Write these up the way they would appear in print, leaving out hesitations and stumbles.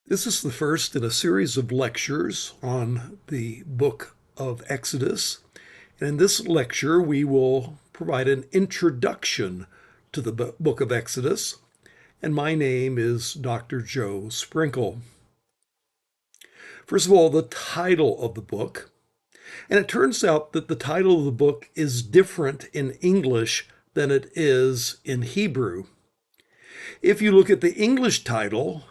This is the first in a series of lectures on the book of Exodus. And in this lecture, we will provide an introduction to the book of Exodus. And my name is Dr. Joe Sprinkle. First of all, the title of the book. And it turns out that the title of the book is different in English than it is in Hebrew. If you look at the English title,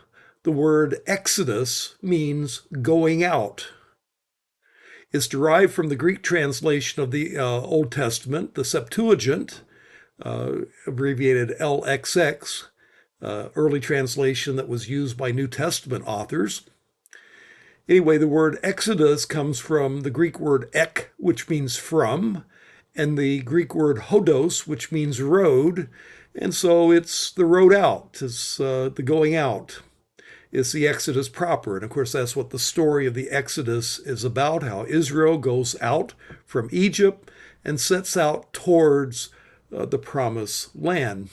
the word Exodus means going out. It's derived from the Greek translation of the Old Testament, the Septuagint, abbreviated LXX, early translation that was used by New Testament authors. Anyway, the word Exodus comes from the Greek word ek, which means from, and the Greek word hodos, which means road. And so it's the road out, it's the going out. It's the Exodus proper. And of course, that's what the story of the Exodus is about, how Israel goes out from Egypt and sets out towards the promised land.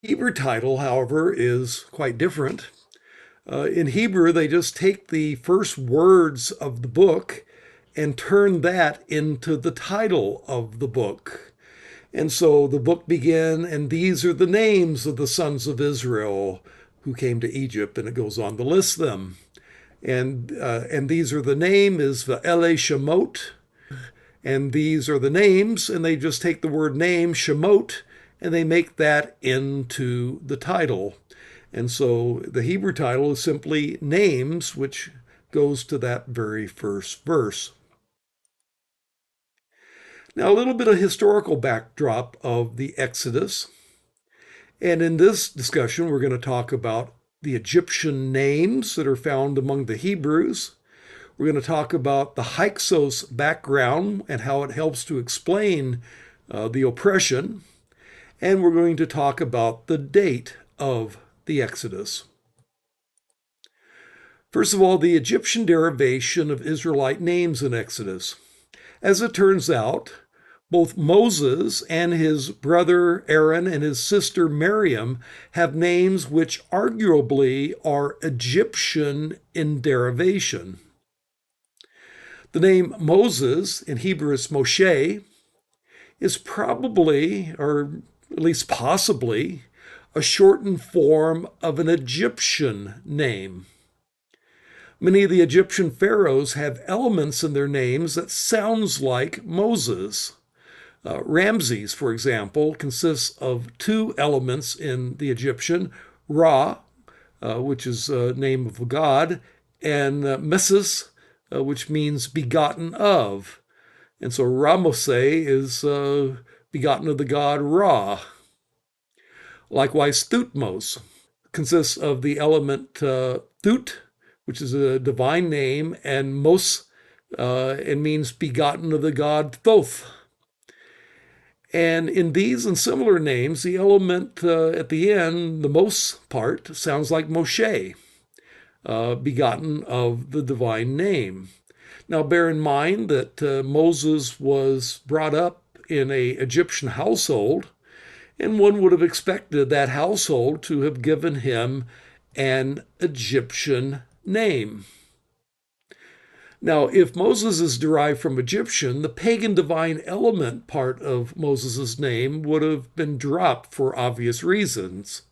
The Hebrew title, however, is quite different. In Hebrew, they just take the first words of the book and turn that into the title of the book. And so the book began, and these are the names of the sons of Israel who came to Egypt, and it goes on to list them. And these are the name is Ve'ele Shemot, and these are the names, and they just take the word name, Shemot, and they make that into the title. And so the Hebrew title is simply names, which goes to that very first verse. Now, a little bit of historical backdrop of the Exodus. And in this discussion, we're going to talk about the Egyptian names that are found among the Hebrews. We're going to talk about the Hyksos background and how it helps to explain the oppression. And we're going to talk about the date of the Exodus. First of all, the Egyptian derivation of Israelite names in Exodus. As it turns out, both Moses and his brother Aaron and his sister Miriam have names which arguably are Egyptian in derivation. The name Moses, in Hebrew is Moshe, is probably, or at least possibly, a shortened form of an Egyptian name. Many of the Egyptian pharaohs have elements in their names that sounds like Moses. Ramses, for example, consists of two elements in the Egyptian, Ra, which is a name of a god, and Meses, which means begotten of. And so Ramose is begotten of the god Ra. Likewise, Thutmose consists of the element Thut, which is a divine name, and Mos, it means begotten of the god Thoth. And in these and similar names, the element at the end, the Mos part, sounds like Moshe, begotten of the divine name. Now, bear in mind that Moses was brought up in an Egyptian household, and one would have expected that household to have given him an Egyptian name. Now, if Moses is derived from Egyptian, the pagan divine element part of Moses' name would have been dropped for obvious reasons.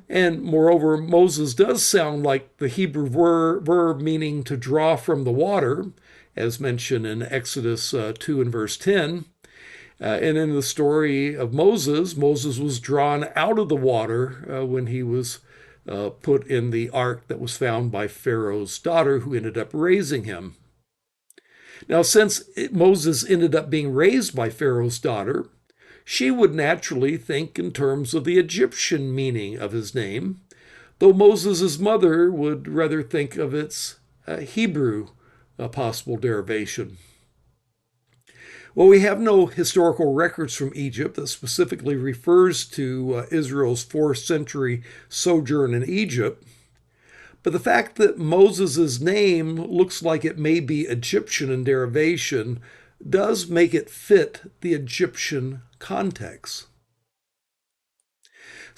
And moreover, Moses does sound like the Hebrew verb meaning to draw from the water, as mentioned in Exodus 2 and verse 10. And in the story of Moses, Moses was drawn out of the water when he was put in the ark that was found by Pharaoh's daughter, who ended up raising him. Now, since Moses ended up being raised by Pharaoh's daughter, she would naturally think in terms of the Egyptian meaning of his name, though Moses' mother would rather think of its Hebrew possible derivation. Well, we have no historical records from Egypt that specifically refers to Israel's 4th century sojourn in Egypt. But the fact that Moses' name looks like it may be Egyptian in derivation does make it fit the Egyptian context.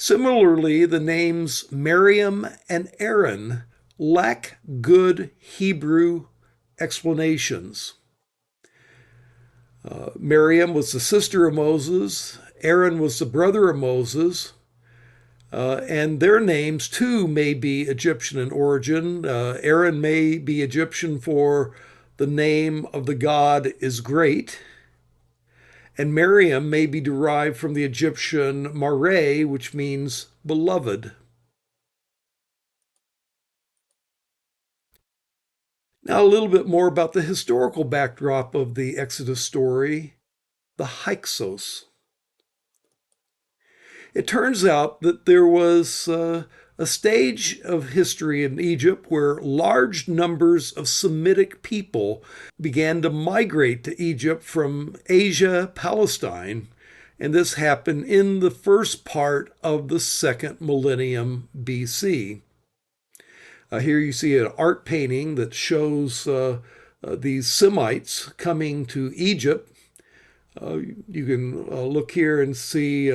Similarly, the names Miriam and Aaron lack good Hebrew explanations. Miriam was the sister of Moses, Aaron was the brother of Moses, and their names too may be Egyptian in origin. Aaron may be Egyptian for the name of the god is great, and Miriam may be derived from the Egyptian Mare, which means beloved. Now, a little bit more about the historical backdrop of the Exodus story, the Hyksos. It turns out that there was a stage of history in Egypt where large numbers of Semitic people began to migrate to Egypt from Asia, Palestine, and this happened in the first part of the second millennium BC. Here you see an art painting that shows these Semites coming to Egypt. You can look here and see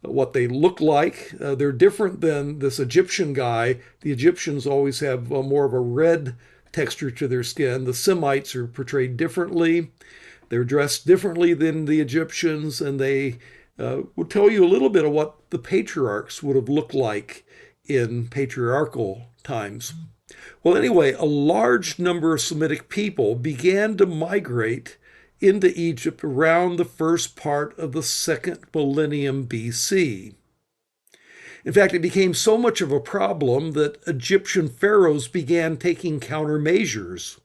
what they look like. They're different than this Egyptian guy. The Egyptians always have more of a red texture to their skin. The Semites are portrayed differently. They're dressed differently than the Egyptians, and they will tell you a little bit of what the patriarchs would have looked like in patriarchal times. Well, anyway, a large number of Semitic people began to migrate into Egypt around the first part of the second millennium BC. In fact, it became so much of a problem that Egyptian pharaohs began taking countermeasures.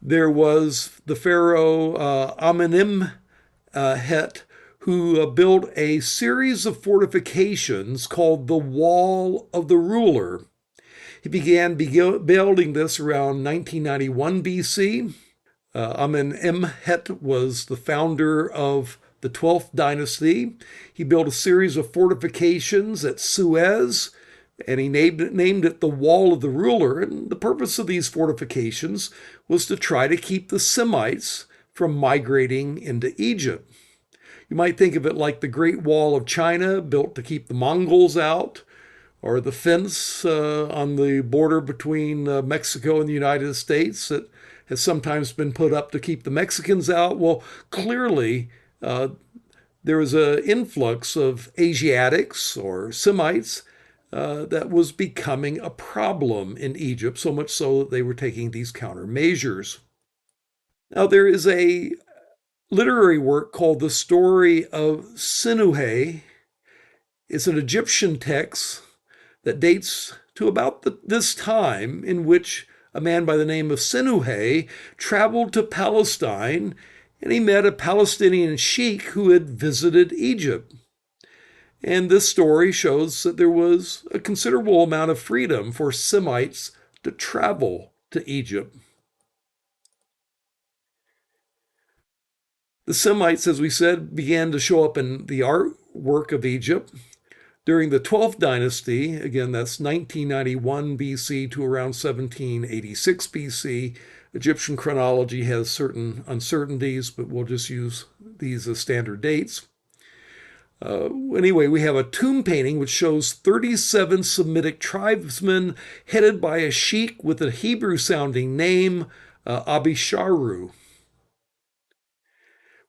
There was the pharaoh Amenemhet, who built a series of fortifications called the Wall of the Ruler. He began building this around 1991 BC. Amenemhet was the founder of the 12th dynasty. He built a series of fortifications at Suez, and he named it the Wall of the Ruler. And the purpose of these fortifications was to try to keep the Semites from migrating into Egypt. You might think of it like the Great Wall of China, built to keep the Mongols out, or the fence on the border between Mexico and the United States that has sometimes been put up to keep the Mexicans out. Well, clearly, there was an influx of Asiatics or Semites that was becoming a problem in Egypt, so much so that they were taking these countermeasures. Now, there is a literary work called The Story of Sinuhe. It's an Egyptian text that dates to about this time, in which a man by the name of Sinuhe traveled to Palestine, and he met a Palestinian sheikh who had visited Egypt. And this story shows that there was a considerable amount of freedom for Semites to travel to Egypt. The Semites, as we said, began to show up in the artwork of Egypt. During the 12th dynasty, again, that's 1991 BC to around 1786 BC, Egyptian chronology has certain uncertainties, but we'll just use these as standard dates. Anyway, we have a tomb painting which shows 37 Semitic tribesmen headed by a sheikh with a Hebrew-sounding name, Abisharu.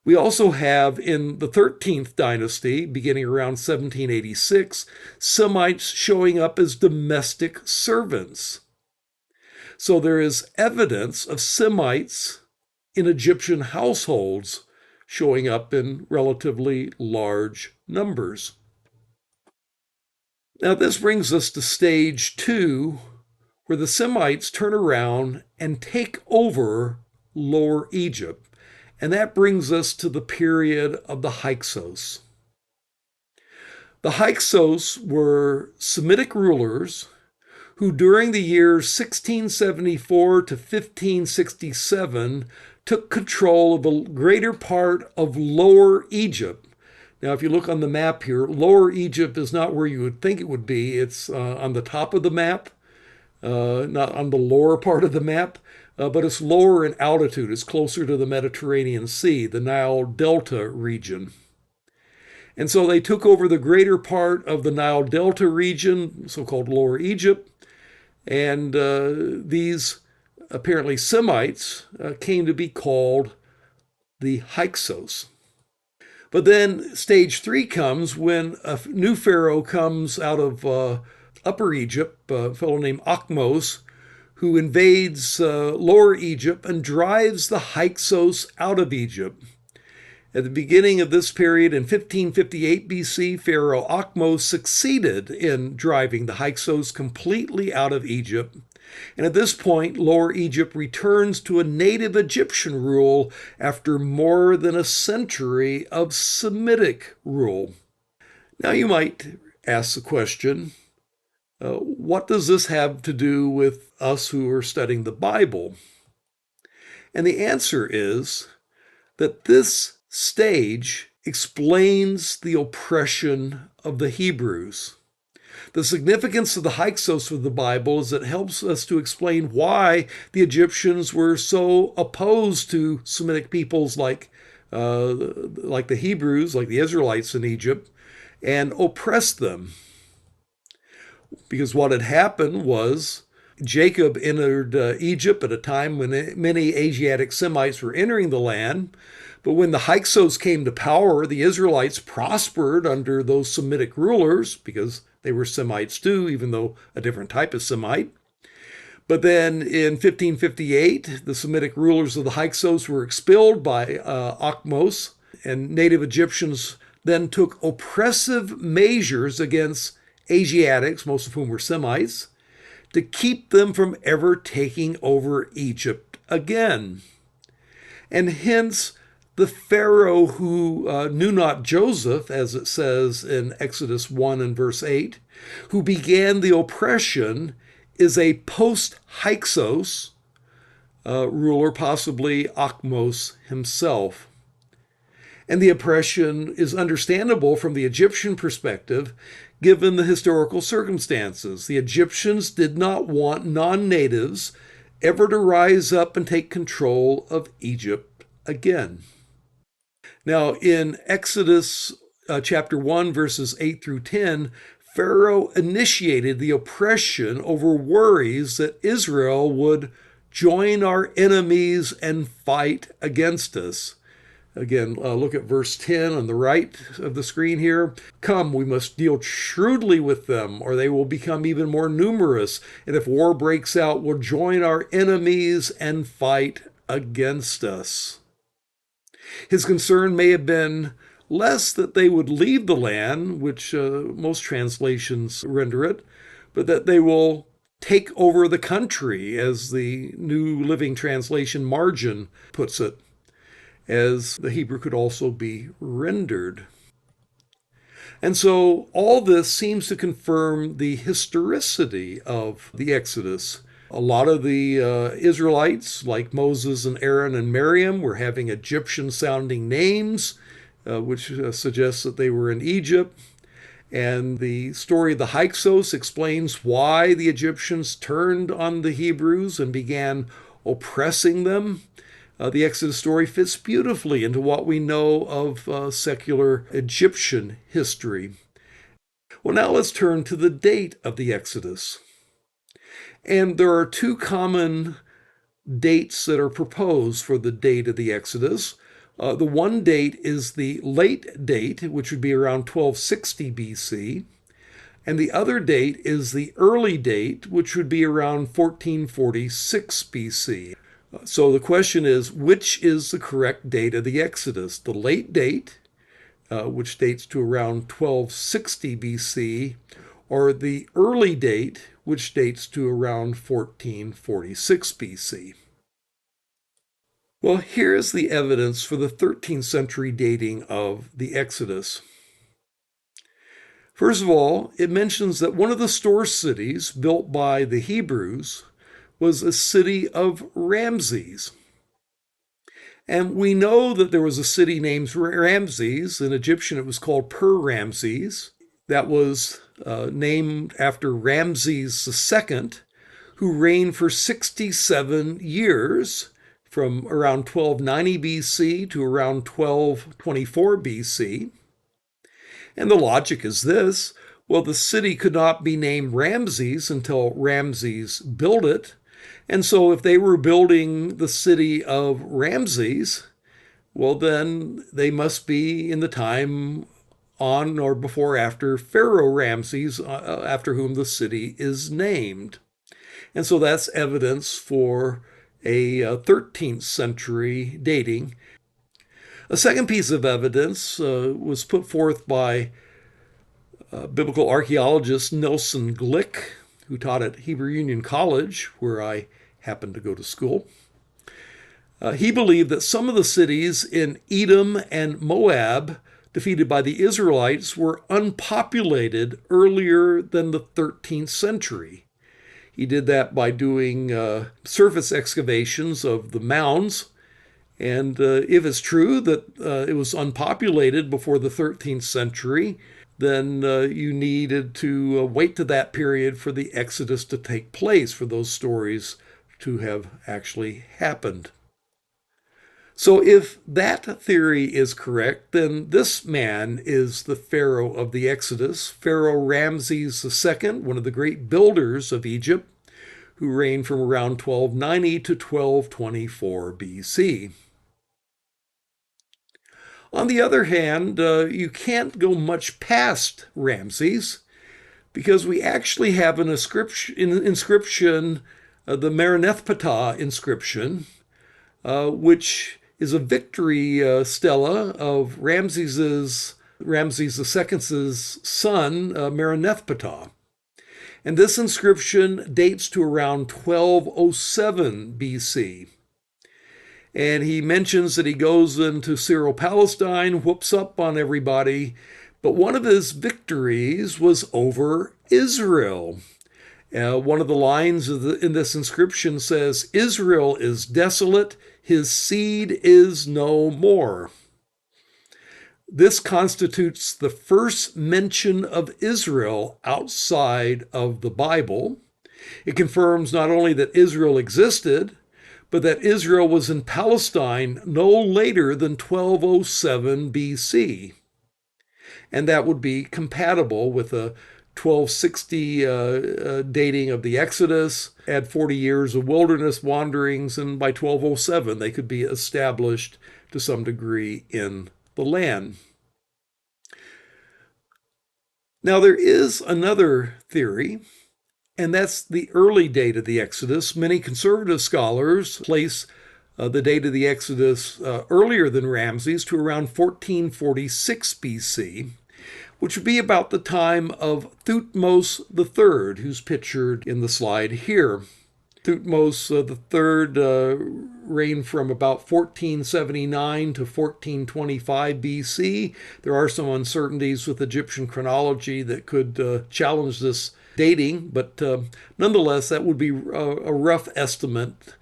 We also have in the 13th dynasty, beginning around 1786, Semites showing up as domestic servants. So there is evidence of Semites in Egyptian households showing up in relatively large numbers. Now, this brings us to stage 2, where the Semites turn around and take over Lower Egypt. And that brings us to the period of the Hyksos. The Hyksos were Semitic rulers who, during the years 1674 to 1567, took control of a greater part of Lower Egypt. Now, if you look on the map here, Lower Egypt is not where you would think it would be. It's on the top of the map, not on the lower part of the map. But it's lower in altitude. It's closer to the Mediterranean Sea, the Nile Delta region. And so they took over the greater part of the Nile Delta region, so-called Lower Egypt, and these apparently Semites came to be called the Hyksos. But then stage 3 comes when a new pharaoh comes out of Upper Egypt, a fellow named Akhmos, who invades Lower Egypt and drives the Hyksos out of Egypt. At the beginning of this period, in 1558 BC, Pharaoh Akhmos succeeded in driving the Hyksos completely out of Egypt. And at this point, Lower Egypt returns to a native Egyptian rule after more than a century of Semitic rule. Now you might ask the question, what does this have to do with us who are studying the Bible? And the answer is that this stage explains the oppression of the Hebrews. The significance of the Hyksos of the Bible is it helps us to explain why the Egyptians were so opposed to Semitic peoples like the Hebrews, like the Israelites in Egypt, and oppressed them. Because what had happened was Jacob entered Egypt at a time when many Asiatic Semites were entering the land. But when the Hyksos came to power, the Israelites prospered under those Semitic rulers because they were Semites too, even though a different type of Semite. But then in 1558, the Semitic rulers of the Hyksos were expelled by Akhmos, and native Egyptians then took oppressive measures against Asiatics, most of whom were Semites, to keep them from ever taking over Egypt again. And hence, the Pharaoh who knew not Joseph, as it says in Exodus 1 and verse 8, who began the oppression, is a post-Hyksos ruler, possibly Akhmos himself. And the oppression is understandable from the Egyptian perspective, given the historical circumstances. The Egyptians did not want non-natives ever to rise up and take control of Egypt again. Now, in Exodus chapter 1, verses 8 through 10, Pharaoh initiated the oppression over worries that Israel would join our enemies and fight against us. Again, look at verse 10 on the right of the screen here. Come, we must deal shrewdly with them, or they will become even more numerous. And if war breaks out, we'll join our enemies and fight against us. His concern may have been less that they would leave the land, which most translations render it, but that they will take over the country, as the New Living Translation margin puts it, as the Hebrew could also be rendered. And so all this seems to confirm the historicity of the Exodus. A lot of the Israelites, like Moses and Aaron and Miriam, were having Egyptian-sounding names, which suggests that they were in Egypt. And the story of the Hyksos explains why the Egyptians turned on the Hebrews and began oppressing them. The Exodus story fits beautifully into what we know of secular Egyptian history. Well, now let's turn to the date of the Exodus. And there are two common dates that are proposed for the date of the Exodus. The one date is the late date, which would be around 1260 BC. And the other date is the early date, which would be around 1446 BC. So the question is, which is the correct date of the Exodus? The late date, which dates to around 1260 BC, or the early date, which dates to around 1446 BC. Well, here's the evidence for the 13th century dating of the Exodus. First of all, it mentions that one of the store cities built by the Hebrews was a city of Ramses. And we know that there was a city named Ramses. In Egyptian, it was called Per-Ramses. That was named after Ramses II, who reigned for 67 years, from around 1290 BC to around 1224 BC. And the logic is this: well, the city could not be named Ramses until Ramses built it. And so if they were building the city of Ramses, well, then they must be in the time on or before after Pharaoh Ramses, after whom the city is named. And so that's evidence for a 13th century dating. A second piece of evidence was put forth by biblical archaeologist Nelson Glick, who taught at Hebrew Union College, where I happened to go to school. He believed that some of the cities in Edom and Moab, defeated by the Israelites, were unpopulated earlier than the 13th century. He did that by doing surface excavations of the mounds. And if it's true that it was unpopulated before the 13th century, then you needed to wait to that period for the Exodus to take place, for those stories to have actually happened. So if that theory is correct, then this man is the Pharaoh of the Exodus, Pharaoh Ramses II, one of the great builders of Egypt, who reigned from around 1290 to 1224 BC. On the other hand, you can't go much past Ramses, because we actually have an inscription, the Merenethptah inscription, which is a victory stela of Ramses II's son, Merenethptah. And this inscription dates to around 1207 BC. And he mentions that he goes into Syro-Palestine, whoops up on everybody, but one of his victories was over Israel. One of the lines in this inscription says, "Israel is desolate, his seed is no more." This constitutes the first mention of Israel outside of the Bible. It confirms not only that Israel existed, but that Israel was in Palestine no later than 1207 BC. And that would be compatible with a 1260 dating of the Exodus, add 40 years of wilderness wanderings, and by 1207 they could be established to some degree in the land. Now there is another theory, and that's the early date of the Exodus. Many conservative scholars place the date of the Exodus earlier than Ramses to around 1446 BC, which would be about the time of Thutmose III, who's pictured in the slide here. Thutmose III reigned from about 1479 to 1425 BC. There are some uncertainties with Egyptian chronology that could challenge this dating, but nonetheless, that would be a rough estimate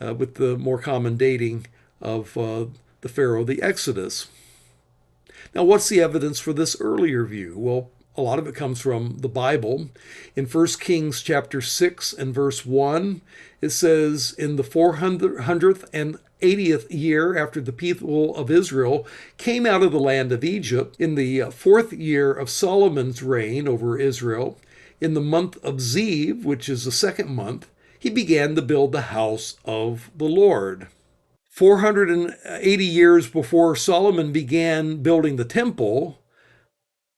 with the more common dating of the Pharaoh of the Exodus. Now, what's the evidence for this earlier view? Well, a lot of it comes from the Bible. In 1 Kings chapter 6 and verse 1, it says, "In the 480th year after the people of Israel came out of the land of Egypt, in the fourth year of Solomon's reign over Israel, in the month of Ziv, which is the second month, he began to build the house of the Lord." 480 years before Solomon began building the temple,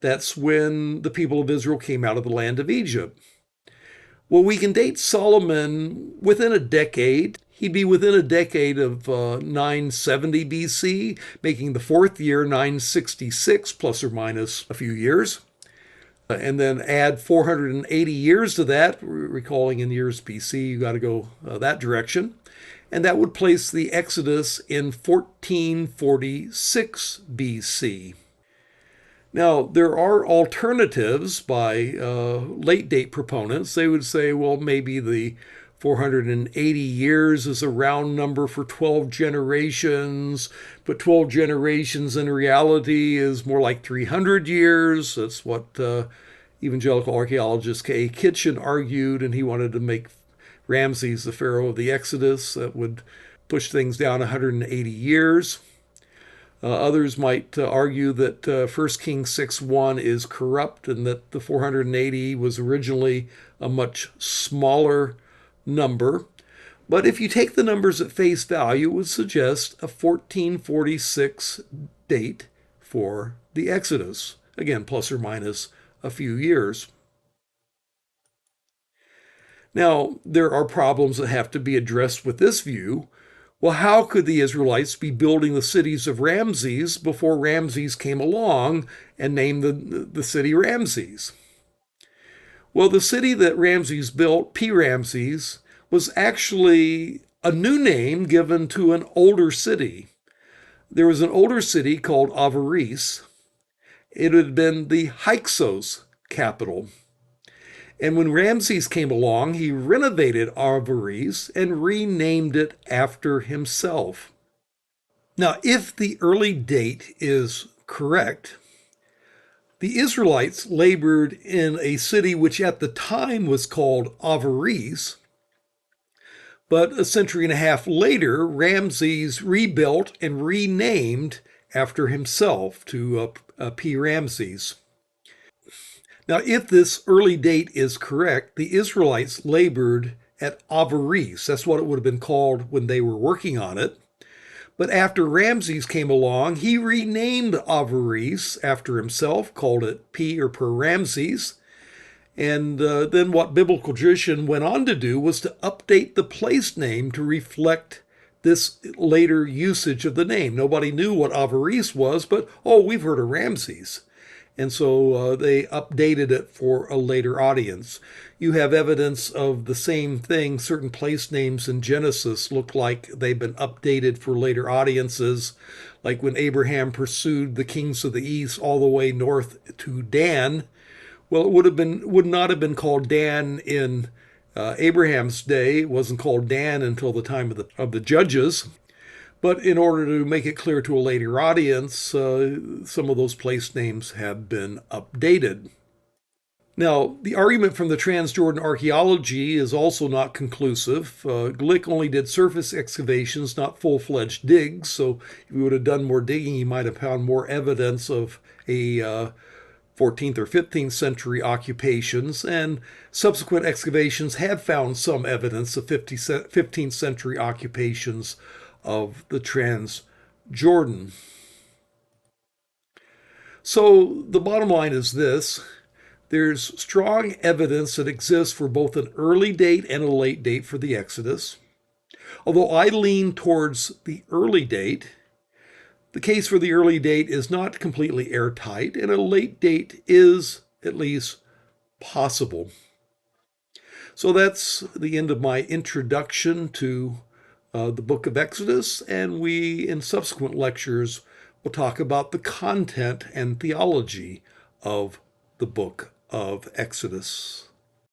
that's when the people of Israel came out of the land of Egypt. Well, we can date Solomon within a decade. He'd be within a decade of 970 BC, making the fourth year 966, plus or minus a few years. And then add 480 years to that, recalling in years BC, you got to go that direction. And that would place the Exodus in 1446 BC. Now, there are alternatives by late date proponents. They would say, well, maybe the 480 years is a round number for 12 generations, but 12 generations in reality is more like 300 years. That's what evangelical archaeologist K.A. Kitchen argued, and he wanted to make Ramses the Pharaoh of the Exodus. That would push things down 180 years. Others might argue that 1 Kings 6:1 is corrupt and that the 480 was originally a much smaller number. But if you take the numbers at face value, it would suggest a 1446 date for the Exodus. Again, plus or minus a few years. Now, there are problems that have to be addressed with this view. Well, how could the Israelites be building the cities of Ramses before Ramses came along and named the city Ramses? Well, the city that Ramses built, P. Ramses, was actually a new name given to an older city. There was an older city called Avaris. It had been the Hyksos capital. And when Ramses came along, he renovated Avaris and renamed it after himself. Now, if the early date is correct, the Israelites labored in a city which at the time was called Avaris, but a century and a half later, Ramses rebuilt and renamed after himself to P. Ramses. Now, if this early date is correct, the Israelites labored at Avaris. That's what it would have been called when they were working on it. But after Ramses came along, he renamed Avaris after himself, called it P or Per Ramses. And then what biblical tradition went on to do was to update the place name to reflect this later usage of the name. Nobody knew what Avaris was, but, oh, we've heard of Ramses. And so they updated it for a later audience. You have evidence of the same thing. Certain place names in Genesis look like they've been updated for later audiences, like when Abraham pursued the kings of the east all the way north to Dan. Well, it would not have been called Dan in Abraham's day. It wasn't called Dan until the time of the judges. But in order to make it clear to a later audience, some of those place names have been updated. Now, the argument from the Transjordan archaeology is also not conclusive. Glick only did surface excavations, not full-fledged digs, so if he would have done more digging, he might have found more evidence of a 14th or 15th century occupations, and subsequent excavations have found some evidence of 15th century occupations of the Transjordan. So the bottom line is this. There's strong evidence that exists for both an early date and a late date for the Exodus. Although I lean towards the early date, the case for the early date is not completely airtight, and a late date is at least possible. So that's the end of my introduction to the book of Exodus, and we, in subsequent lectures, will talk about the content and theology of the book of Exodus.